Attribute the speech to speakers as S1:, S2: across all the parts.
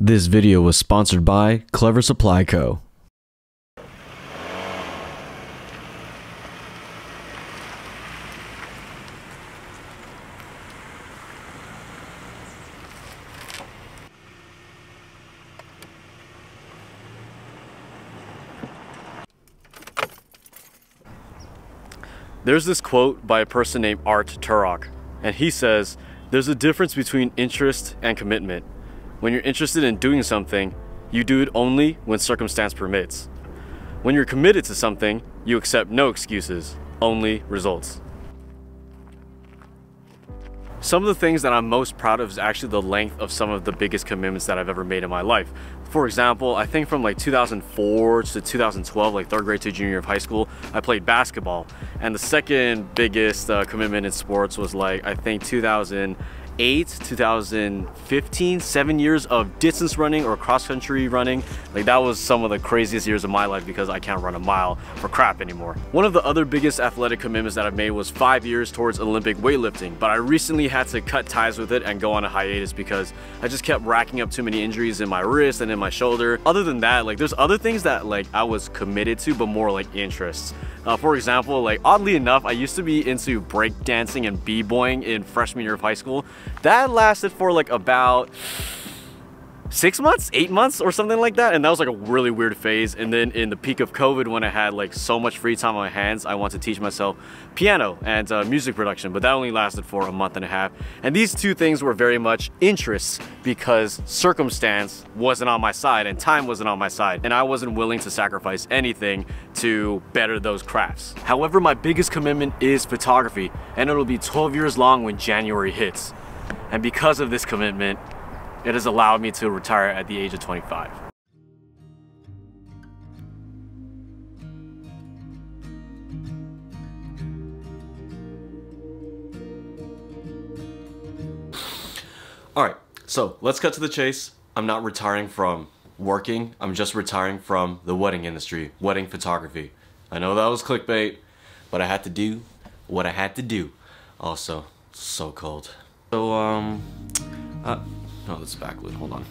S1: This video was sponsored by Clever Supply Co.
S2: There's this quote by a person named Art Turok, and he says, "There's a difference between interest and commitment. When you're interested in doing something, you do it only when circumstance permits. When you're committed to something, you accept no excuses, only results." Some of the things that I'm most proud of is actually the length of some of the biggest commitments that I've ever made in my life. For example, I think from like 2004 to 2012, like third grade to junior year of high school, I played basketball. And the second biggest commitment in sports was like, I think 2008, 2015, 7 years of distance running or cross-country running. Like that was some of the craziest years of my life because I can't run a mile for crap anymore. One of the other biggest athletic commitments that I've made was 5 years towards Olympic weightlifting, but I recently had to cut ties with it and go on a hiatus because I just kept racking up too many injuries in my wrist and in my shoulder. Other than that, like there's other things that like I was committed to, but more like interests. For example, like oddly enough, I used to be into breakdancing and b-boying in freshman year of high school. That lasted for like about 6 months, 8 months or something like that, and that was like a really weird phase. And then in the peak of COVID, when I had like so much free time on my hands, I wanted to teach myself piano and music production, but that only lasted for a month and a half. And these two things were very much interests because circumstance wasn't on my side and time wasn't on my side, and I wasn't willing to sacrifice anything to better those crafts. However, my biggest commitment is photography, and it'll be 12 years long when January hits. And because of this commitment, it has allowed me to retire at the age of 25. Alright, so let's cut to the chase. I'm not retiring from working, I'm just retiring from the wedding industry, wedding photography. I know that was clickbait, but I had to do what I had to do. Also, so cold. So, no, that's backward, hold on.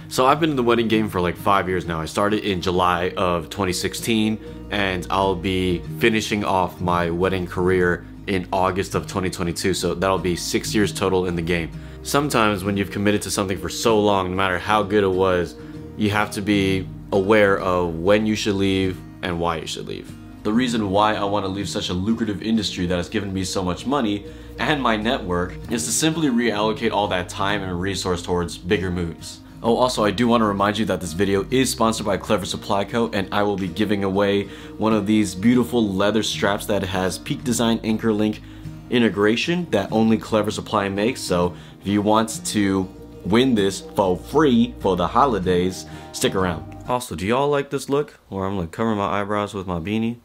S2: So I've been in the wedding game for like 5 years now. I started in July of 2016, and I'll be finishing off my wedding career in August of 2022. So that'll be 6 years total in the game. Sometimes when you've committed to something for so long, no matter how good it was, you have to be aware of when you should leave and why you should leave. The reason why I want to leave such a lucrative industry that has given me so much money and my network is to simply reallocate all that time and resource towards bigger moves. Oh, also I do want to remind you that this video is sponsored by Clever Supply Co, and I will be giving away one of these beautiful leather straps that has Peak Design Anchor Link integration that only Clever Supply makes. So if you want to win this for free for the holidays, stick around. Also, do y'all like this look? Or I'm gonna cover my eyebrows with my beanie?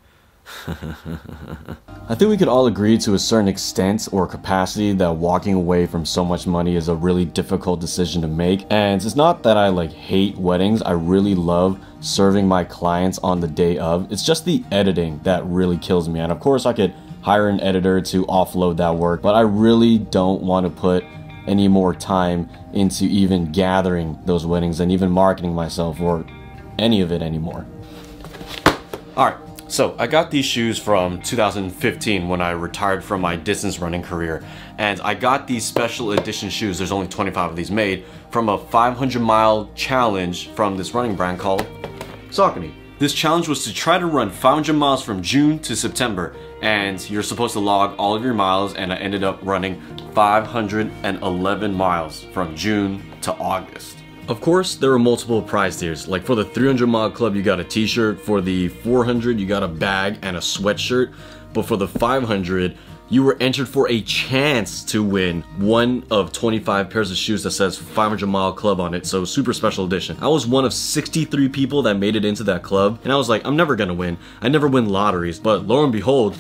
S2: I think we could all agree to a certain extent or capacity that walking away from so much money is a really difficult decision to make. And it's not that I like hate weddings, I really love serving my clients on the day of. It's just the editing that really kills me. And of course I could hire an editor to offload that work, but I really don't want to put any more time into even gathering those weddings and even marketing myself or any of it anymore. Alright. So I got these shoes from 2015 when I retired from my distance running career, and I got these special edition shoes, there's only 25 of these made, from a 500-mile challenge from this running brand called Saucony. This challenge was to try to run 500 miles from June to September, and you're supposed to log all of your miles, and I ended up running 511 miles from June to August. Of course, there were multiple prize tiers. Like for the 300-mile club, you got a t-shirt. For the 400, you got a bag and a sweatshirt. But for the 500, you were entered for a chance to win one of 25 pairs of shoes that says 500-mile club on it. So super special edition. I was one of 63 people that made it into that club. And I was like, I'm never gonna win. I never win lotteries. But lo and behold,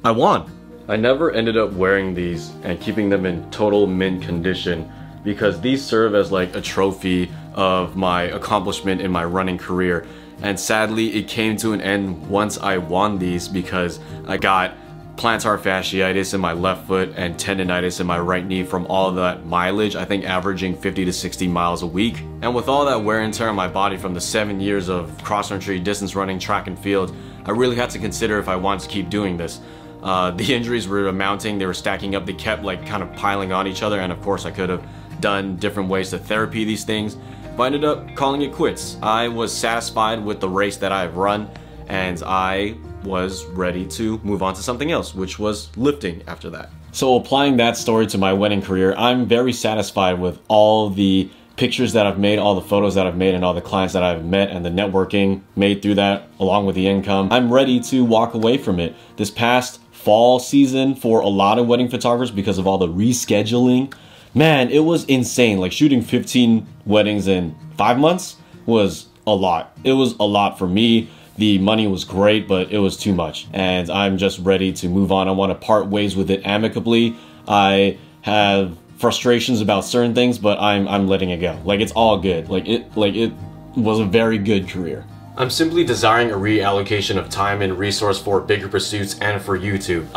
S2: I won. I never ended up wearing these and keeping them in total mint condition, because these serve as like a trophy of my accomplishment in my running career. And sadly, it came to an end once I won these because I got plantar fasciitis in my left foot and tendonitis in my right knee from all that mileage, I think averaging 50 to 60 miles a week. And with all that wear and tear on my body from the 7 years of cross-country, distance running, track and field, I really had to consider if I wanted to keep doing this. The injuries were mounting, they were stacking up, they kept like kind of piling on each other, and of course I could have done different ways to therapy these things, but I ended up calling it quits. I was satisfied with the race that I've run, and I was ready to move on to something else, which was lifting after that. So applying that story to my wedding career, I'm very satisfied with all the pictures that I've made, all the photos that I've made, and all the clients that I've met, and the networking made through that along with the income. I'm ready to walk away from it. This past fall season for a lot of wedding photographers, because of all the rescheduling, man, it was insane. Like shooting 15 weddings in 5 months was a lot. It was a lot for me. The money was great, but it was too much, and I'm just ready to move on. I want to part ways with it amicably. I have frustrations about certain things, but I'm letting it go. Like, it's all good. Like it was a very good career. I'm simply desiring a reallocation of time and resource for bigger pursuits and for YouTube.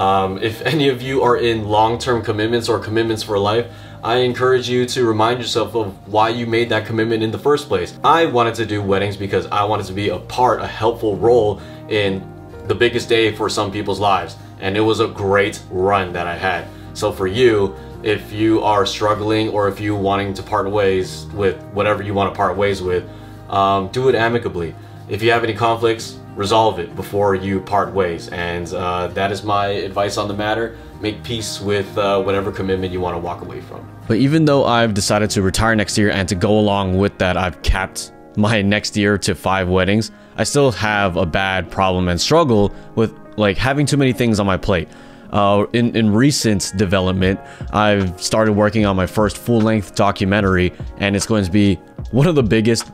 S2: If any of you are in long-term commitments or commitments for life, I encourage you to remind yourself of why you made that commitment in the first place. I wanted to do weddings because I wanted to be a helpful role in the biggest day for some people's lives. And it was a great run that I had. So for you, if you are struggling or if you wanting to part ways with whatever you want to part ways with, do it amicably. If you have any conflicts, resolve it before you part ways. And that is my advice on the matter. Make peace with whatever commitment you want to walk away from.
S1: But even though I've decided to retire next year, and to go along with that, I've capped my next year to 5 weddings, I still have a bad problem and struggle with like having too many things on my plate. In recent development, I've started working on my first full-length documentary, and it's going to be one of the biggest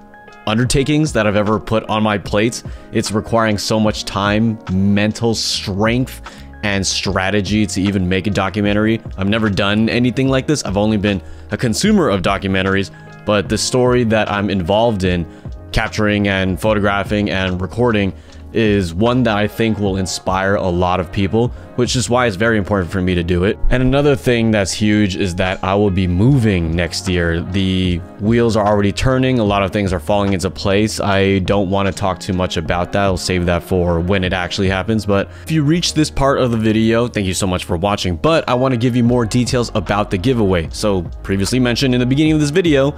S1: undertakings that I've ever put on my plate. It's requiring so much time, mental strength, and strategy to even make a documentary. I've never done anything like this. I've only been a consumer of documentaries, but the story that I'm involved in, capturing and photographing and recording, is one that I think will inspire a lot of people, which is why it's very important for me to do it. And another thing that's huge is that I will be moving next year. The wheels are already turning, a lot of things are falling into place. I don't want to talk too much about that. I'll save that for when it actually happens. But if you reach this part of the video, thank you so much for watching. But I want to give you more details about the giveaway. So previously mentioned in the beginning of this video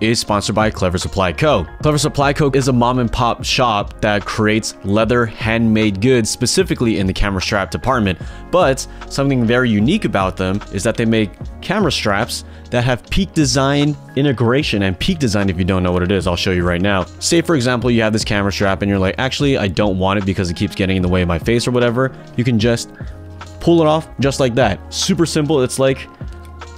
S1: is sponsored by Clever Supply Co. Clever Supply Co. is a mom and pop shop that creates leather handmade goods, specifically in the camera strap department. But something very unique about them is that they make camera straps that have peak design integration. And peak design, if you don't know what it is, I'll show you right now. Say for example, you have this camera strap and you're like, actually I don't want it because it keeps getting in the way of my face or whatever. You can just pull it off just like that. Super simple. It's like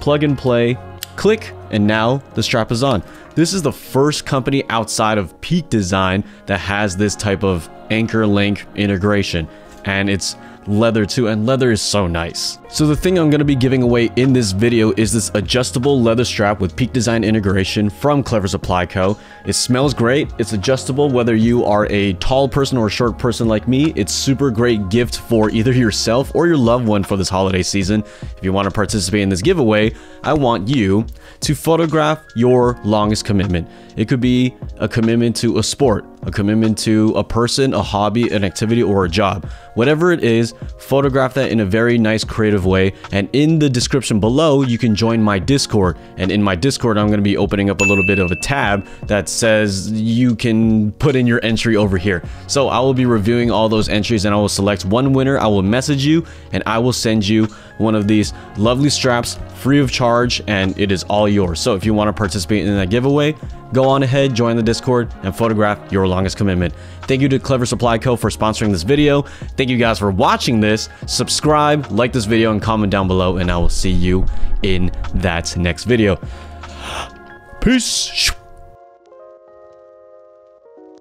S1: plug and play, click, and now the strap is on. This is the first company outside of Peak Design that has this type of anchor link integration, and it's leather too, and leather is so nice. So the thing I'm going to be giving away in this video is this adjustable leather strap with Peak Design integration from Clever Supply Co. It smells great, it's adjustable whether you are a tall person or a short person like me. It's super great gift for either yourself or your loved one for this holiday season. If you want to participate in this giveaway, I want you to photograph your longest commitment. It could be a commitment to a sport, a commitment to a person, a hobby, an activity, or a job. Whatever it is, photograph that in a very nice creative way. And in the description below, you can join my Discord. And in my Discord, I'm going to be opening up a little bit of a tab that says you can put in your entry over here. So I will be reviewing all those entries, and I will select one winner. I will message you and I will send you one of these lovely straps free of charge, and it is all yours. So if you want to participate in that giveaway, go on ahead, join the Discord, and photograph your longest commitment. Thank you to Clever Supply Co. for sponsoring this video. Thank you guys for watching this. Subscribe, like this video, and comment down below, and I will see you in that next video. Peace.